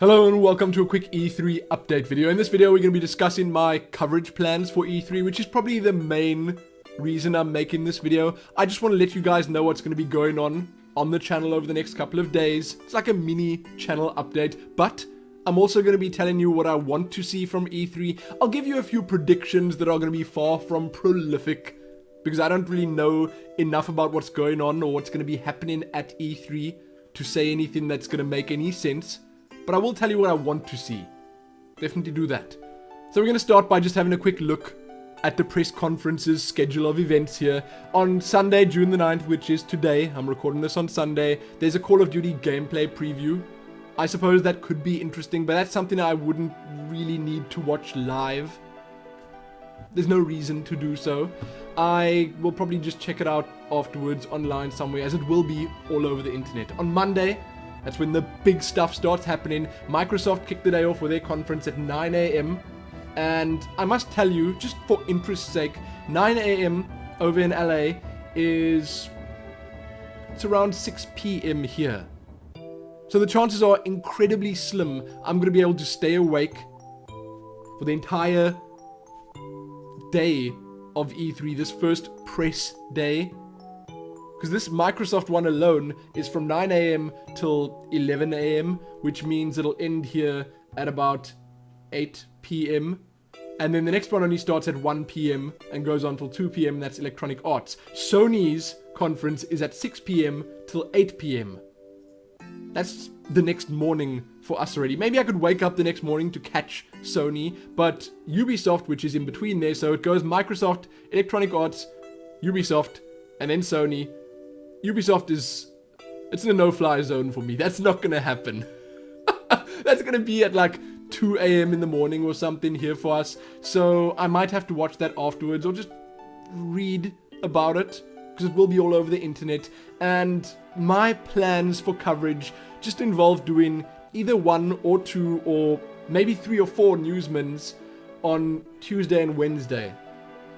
Hello and welcome to a quick E3 update video. In this video we're going to be discussing my coverage plans for E3, which is probably the main reason I'm making this video. I just want to let you guys know what's going to be going on the channel over the next couple of days. It's like a mini channel update, but I'm also going to be telling you what I want to see from E3. I'll give you a few predictions that are going to be far from prolific, because I don't really know enough about what's going on or what's going to be happening at E3 to say anything that's going to make any sense. But I will tell you what I want to see. Definitely do that. So we're going to start by just having a quick look at the press conference's schedule of events here. On Sunday, June the 9th, which is today, I'm recording this on Sunday, there's a Call of Duty gameplay preview. I suppose that could be interesting, but that's something I wouldn't really need to watch live. There's no reason to do so. I will probably just check it out afterwards online somewhere, as it will be all over the internet. On Monday, that's when the big stuff starts happening. Microsoft kicked the day off with their conference at 9 a.m. And I must tell you, just for interest's sake, 9 a.m. over in LA it's around 6 p.m. here. So the chances are incredibly slim I'm going to be able to stay awake for the entire day of E3, this first press day. Because this Microsoft one alone is from 9 a.m. till 11 a.m., which means it'll end here at about 8 p.m. And then the next one only starts at 1 p.m. and goes on till 2 p.m. That's Electronic Arts. Sony's conference is at 6 p.m. till 8 p.m. That's the next morning for us already. Maybe I could wake up the next morning to catch Sony, but Ubisoft, which is in between there, so it goes Microsoft, Electronic Arts, Ubisoft, and then Sony. Ubisoft it's in a no-fly zone for me. That's not gonna happen. That's gonna be at like 2 a.m. in the morning or something here for us. So I might have to watch that afterwards or just read about it, because it will be all over the internet. And my plans for coverage just involve doing either 1 or 2 or maybe 3 or 4 newsmans on Tuesday and Wednesday.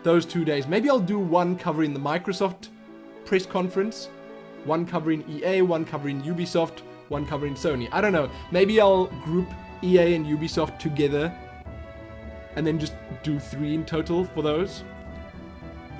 Those 2 days. Maybe I'll do one covering the Microsoft press conference, one covering EA, one covering Ubisoft, one covering Sony. I don't know. Maybe I'll group EA and Ubisoft together and then just do 3 in total for those.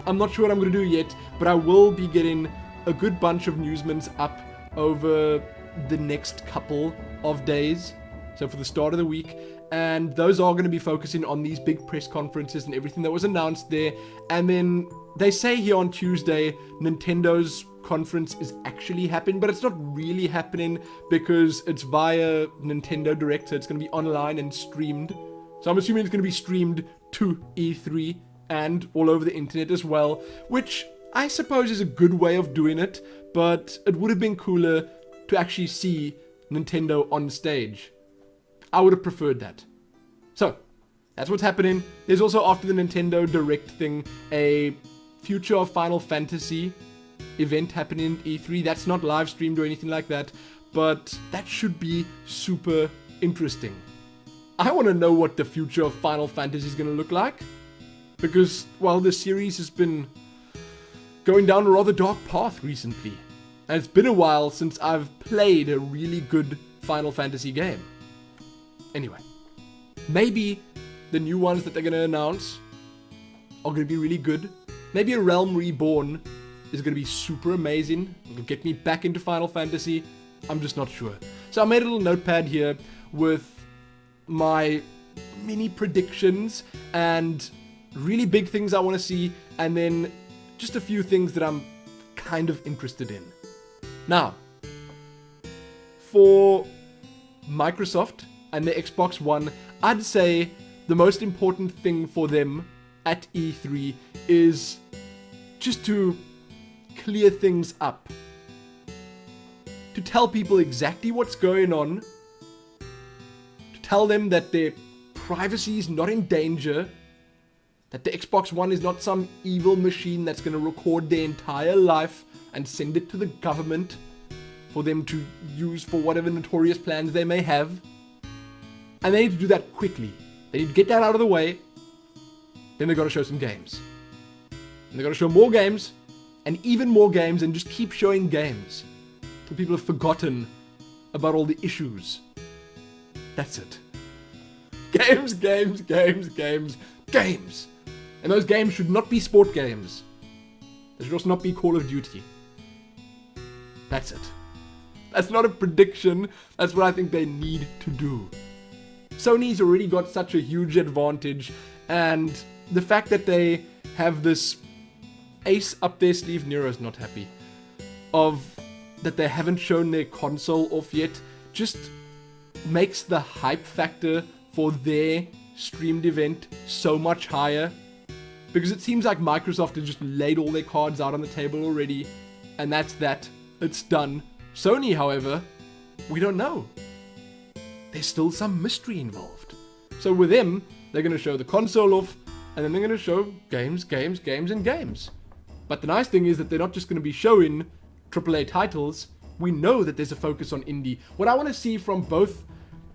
I'm not sure what I'm going to do yet, but I will be getting a good bunch of newsmans up over the next couple of days. So for the start of the week. And those are going to be focusing on these big press conferences and everything that was announced there. And then they say here on Tuesday, Nintendo's conference is actually happening, but it's not really happening because it's via Nintendo Direct, so it's going to be online and streamed. So I'm assuming it's going to be streamed to E3 and all over the internet as well, which I suppose is a good way of doing it, but it would have been cooler to actually see Nintendo on stage. I would have preferred that. So, that's what's happening. There's also, after the Nintendo Direct thing, a Future of Final Fantasy event happening in E3. That's not live streamed or anything like that, but that should be super interesting. I want to know what the future of Final Fantasy is going to look like, because, well, the series has been going down a rather dark path recently, and it's been a while since I've played a really good Final Fantasy game. Anyway, maybe the new ones that they're going to announce are going to be really good. Maybe a Realm Reborn is going to be super amazing. It'll get me back into Final Fantasy. I'm just not sure. So I made a little notepad here with my mini predictions and really big things I want to see, and then just a few things that I'm kind of interested in. Now, for Microsoft and the Xbox One, I'd say the most important thing for them at E3 is just to clear things up. To tell people exactly what's going on. To tell them that their privacy is not in danger. That the Xbox One is not some evil machine that's going to record their entire life and send it to the government for them to use for whatever notorious plans they may have. And they need to do that quickly. They need to get that out of the way. Then they've got to show some games. And they've got to show more games, and even more games, and just keep showing games. Till people have forgotten about all the issues. That's it. Games, games, games, games, games. And those games should not be sport games. They should also not be Call of Duty. That's it. That's not a prediction. That's what I think they need to do. Sony's already got such a huge advantage, and the fact that they have this ace up their sleeve, Nero's not happy, of that they haven't shown their console off yet, just makes the hype factor for their streamed event so much higher. Because it seems like Microsoft has just laid all their cards out on the table already, and that's that. It's done. Sony, however, we don't know. There's still some mystery involved. So with them, they're going to show the console off, and then they're going to show games, games, games, and games. But the nice thing is that they're not just going to be showing AAA titles. We know that there's a focus on indie. What I want to see from both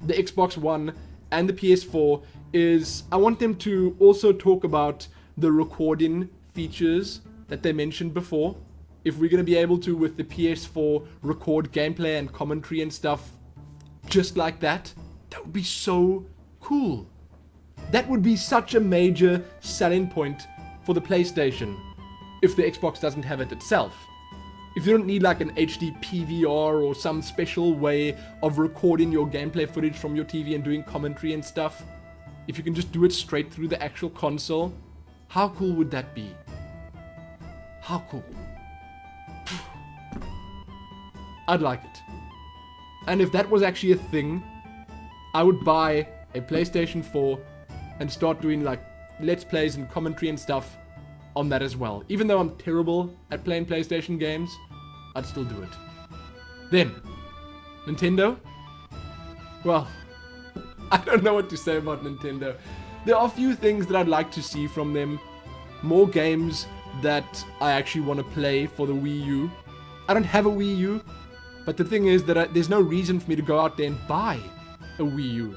the Xbox One and the PS4 is I want them to also talk about the recording features that they mentioned before. If we're going to be able to, with the PS4, record gameplay and commentary and stuff just like that, that would be so cool. That would be such a major selling point for the PlayStation if the Xbox doesn't have it itself. If you don't need like an HD PVR or some special way of recording your gameplay footage from your TV and doing commentary and stuff, if you can just do it straight through the actual console, how cool would that be? How cool? I'd like it. And if that was actually a thing, I would buy a PlayStation 4 and start doing like Let's Plays and commentary and stuff on that as well. Even though I'm terrible at playing PlayStation games, I'd still do it. Then, Nintendo? Well, I don't know what to say about Nintendo. There are a few things that I'd like to see from them. More games that I actually want to play for the Wii U. I don't have a Wii U, but the thing is that there's no reason for me to go out there and buy a Wii U.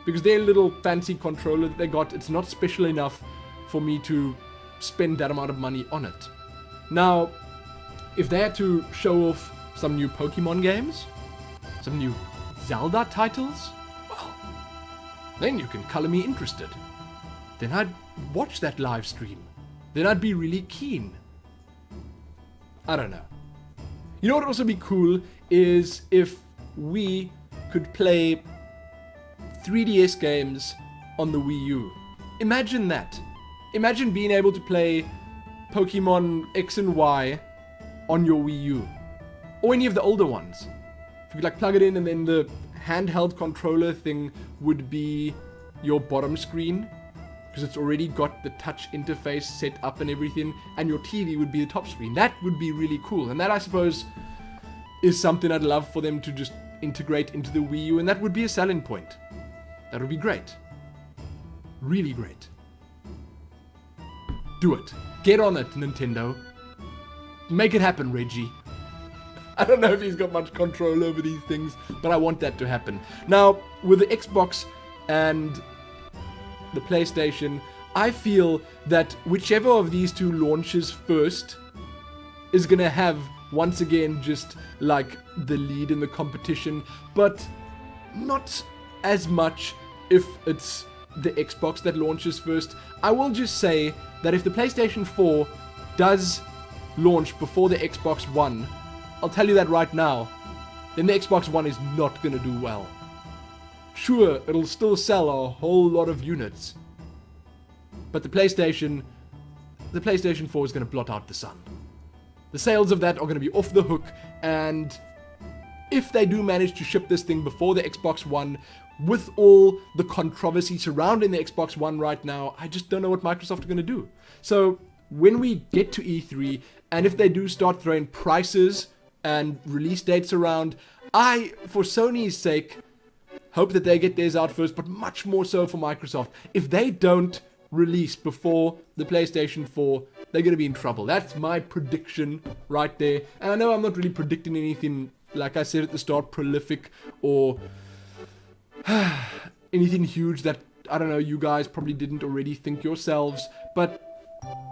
Because their little fancy controller that they got, it's not special enough for me to spend that amount of money on it. Now, if they had to show off some new Pokemon games, some new Zelda titles, well, then you can color me interested. Then I'd watch that live stream. Then I'd be really keen. I don't know. You know what would also be cool is if we could play 3DS games on the Wii U. Imagine that. Imagine being able to play Pokemon X and Y on your Wii U. Or any of the older ones. If you could like plug it in and then the handheld controller thing would be your bottom screen. Because it's already got the touch interface set up and everything. And your TV would be the top screen. That would be really cool. And that, I suppose, is something I'd love for them to just integrate into the Wii U. And that would be a selling point. That would be great. Really great. Do it. Get on it, Nintendo. Make it happen, Reggie. I don't know if he's got much control over these things, but I want that to happen. Now, with the Xbox and the PlayStation, I feel that whichever of these two launches first is gonna have, once again, just like the lead in the competition, but not as much if it's the Xbox that launches first. I will just say that if the PlayStation 4 does launch before the Xbox One, I'll tell you that right now, then the Xbox One is not gonna do well. Sure, it'll still sell a whole lot of units, but the PlayStation 4 is gonna blot out the sun. The sales of that are gonna be off the hook, and if they do manage to ship this thing before the Xbox One, with all the controversy surrounding the Xbox One right now, I just don't know what Microsoft are going to do. So when we get to E3, and if they do start throwing prices and release dates around, I, for Sony's sake, hope that they get theirs out first, but much more so for Microsoft. If they don't release before the PlayStation 4, they're going to be in trouble. That's my prediction right there. And I know I'm not really predicting anything, like I said at the start, prolific or anything huge that, I don't know, you guys probably didn't already think yourselves. But,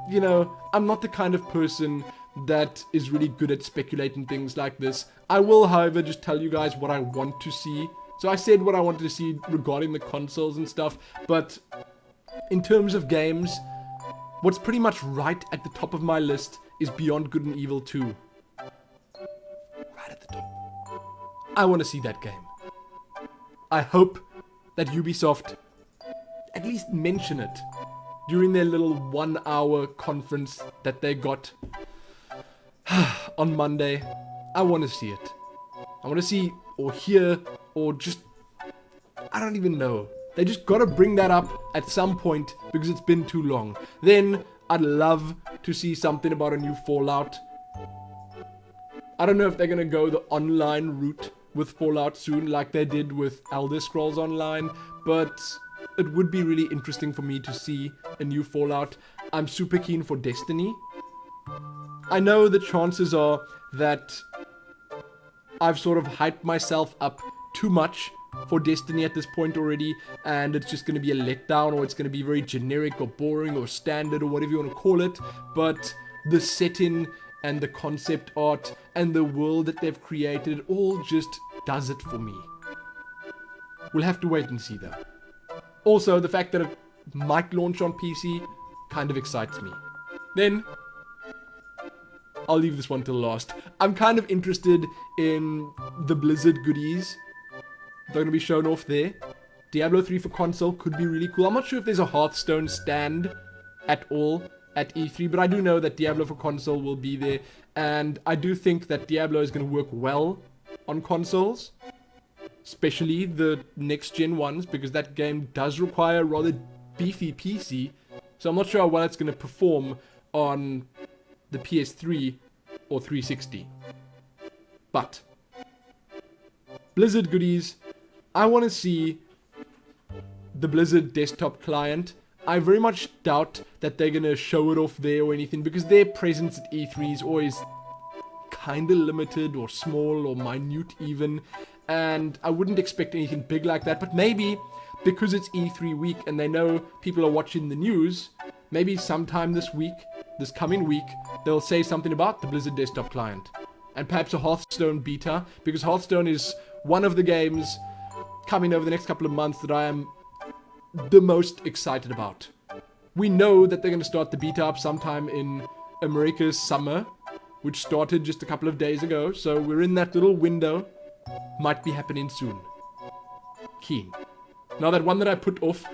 you know, I'm not the kind of person that is really good at speculating things like this. I will, however, just tell you guys what I want to see, So I said what I wanted to see regarding the consoles and stuff, but in terms of games, what's pretty much right at the top of my list is Beyond Good and Evil 2. Right at the top. I want to see that game. I hope that Ubisoft at least mention it during their little 1-hour conference that they got on Monday. I want to see it. I want to see or hear or just, I don't even know. They just gotta bring that up at some point because it's been too long. Then I'd love to see something about a new Fallout. I don't know if they're gonna go the online route with Fallout soon like they did with Elder Scrolls Online, but it would be really interesting for me to see a new Fallout. I'm super keen for Destiny. I know the chances are that I've sort of hyped myself up too much for Destiny at this point already, and it's just going to be a letdown, or it's going to be very generic or boring or standard or whatever you want to call it, but the setting and the concept art and the world that they've created all just does it for me. We'll have to wait and see though. Also, the fact that it might launch on PC kind of excites me. Then, I'll leave this one till last. I'm kind of interested in the Blizzard goodies. They're going to be shown off there. Diablo 3 for console could be really cool. I'm not sure if there's a Hearthstone stand at all at E3, but I do know that Diablo for console will be there. And I do think that Diablo is going to work well on consoles, especially the next-gen ones, because that game does require a rather beefy PC. So I'm not sure how well it's going to perform on the PS3 or 360. But Blizzard goodies, I want to see the Blizzard desktop client. I very much doubt that they're going to show it off there or anything, because their presence at E3 is always kind of limited or small or minute even, and I wouldn't expect anything big like that. But maybe because it's E3 week and they know people are watching the news, maybe sometime this week, this coming week, they'll say something about the Blizzard desktop client, and perhaps a Hearthstone beta, because Hearthstone is one of the games coming over the next couple of months that I am the most excited about. We know that they're going to start the beta up sometime in America's summer, which started just a couple of days ago, so we're in that little window. Might be happening soon. Keen. Now that one that I put off,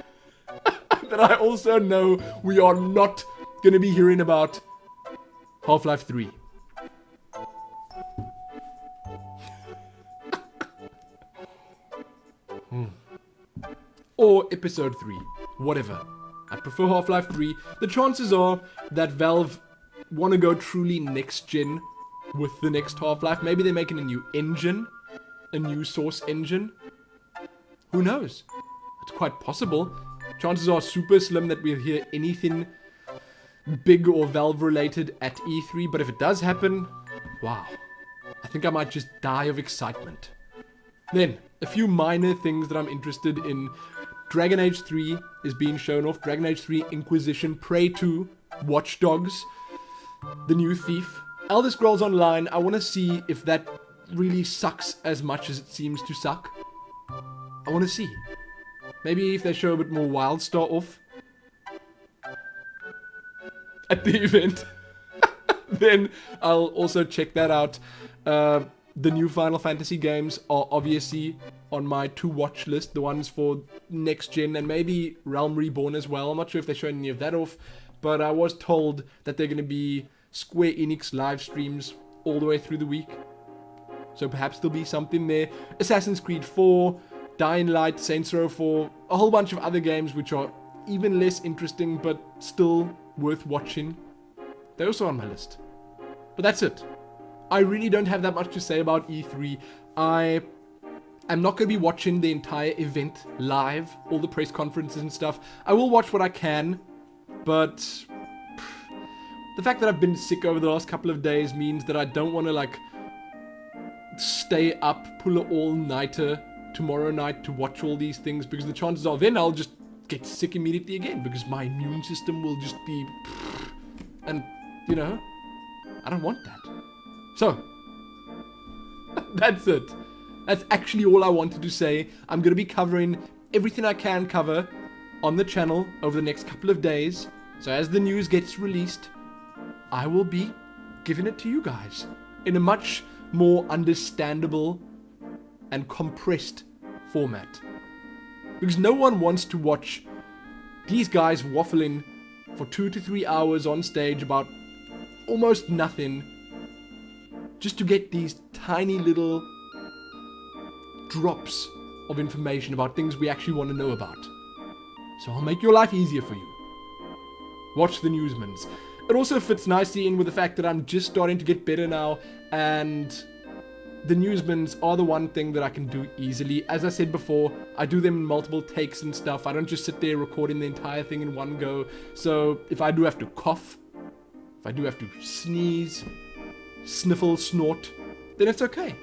that I also know we are not going to be hearing about, Half-Life 3. Or Episode 3. Whatever. I prefer Half-Life 3. The chances are that Valve want to go truly next-gen with the next Half-Life. Maybe they're making a new engine. A new Source engine. Who knows? It's quite possible. Chances are super slim that we'll hear anything big or Valve-related at E3. But if it does happen, wow. I think I might just die of excitement. Then, a few minor things that I'm interested in. Dragon Age 3 is being shown off. Dragon Age 3 Inquisition, Prey 2, Watch Dogs, The New Thief. Elder Scrolls Online, I want to see if that really sucks as much as it seems to suck. I want to see. Maybe if they show a bit more Wildstar off at the event, then I'll also check that out. The new Final Fantasy games are obviously on my to-watch list. The ones for next gen and maybe Realm Reborn as well. I'm not sure if they're showing any of that off, but I was told that they're going to be Square Enix live streams all the way through the week. So perhaps there'll be something there. Assassin's Creed 4, Dying Light, Saints Row 4, a whole bunch of other games which are even less interesting but still worth watching. They're also on my list. But that's it. I really don't have that much to say about E3. I'm not going to be watching the entire event live, all the press conferences and stuff. I will watch what I can, but the fact that I've been sick over the last couple of days means that I don't want to stay up, pull an all-nighter tomorrow night to watch all these things, because the chances are then I'll just get sick immediately again, because my immune system will just be... And, I don't want that. So, that's it. That's actually all I wanted to say. I'm going to be covering everything I can cover on the channel over the next couple of days. So as the news gets released, I will be giving it to you guys in a much more understandable and compressed format. Because no one wants to watch these guys waffling for 2 to 3 hours on stage about almost nothing just to get these tiny little drops of information about things we actually want to know about. So I'll make your life easier for you. Watch the Newsmans. It also fits nicely in with the fact that I'm just starting to get better now, and the Newsmans are the one thing that I can do easily. As I said before, I do them in multiple takes and stuff. I don't just sit there recording the entire thing in one go. So if I do have to cough, if I do have to sneeze, sniffle, snort, then it's okay.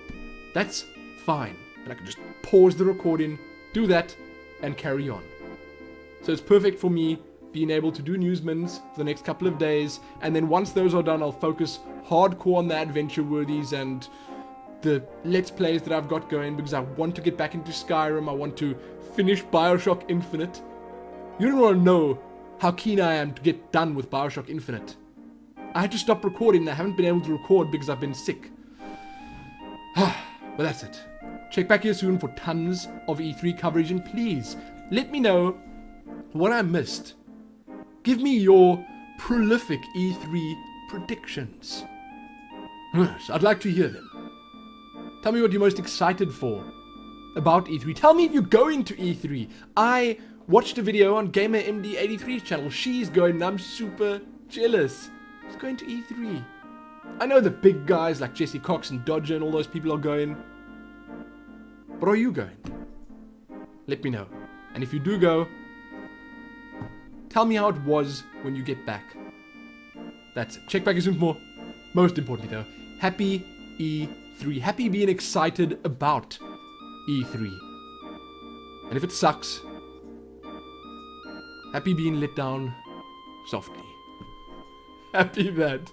That's fine. And I can just pause the recording, do that, and carry on. So it's perfect for me being able to do Newsmans for the next couple of days, and then once those are done, I'll focus hardcore on the adventure worthies and the Let's Plays that I've got going, because I want to get back into Skyrim. I want to finish Bioshock Infinite. You don't want to know how keen I am to get done with Bioshock Infinite. I had to stop recording. I haven't been able to record because I've been sick. But that's it. Check back here soon for tons of E3 coverage, and please let me know what I missed. Give me your prolific E3 predictions. Yes, I'd like to hear them. Tell me what you're most excited for about E3. Tell me if you're going to E3. I watched a video on GamerMD83's channel. She's going, and I'm super jealous. She's going to E3. I know the big guys like Jesse Cox and Dodger and all those people are going. But are you going? Let me know. And if you do go, tell me how it was when you get back. That's it. Check back soon for more. Most importantly though, happy E3. Happy being excited about E3. And if it sucks, happy being let down softly. Happy that.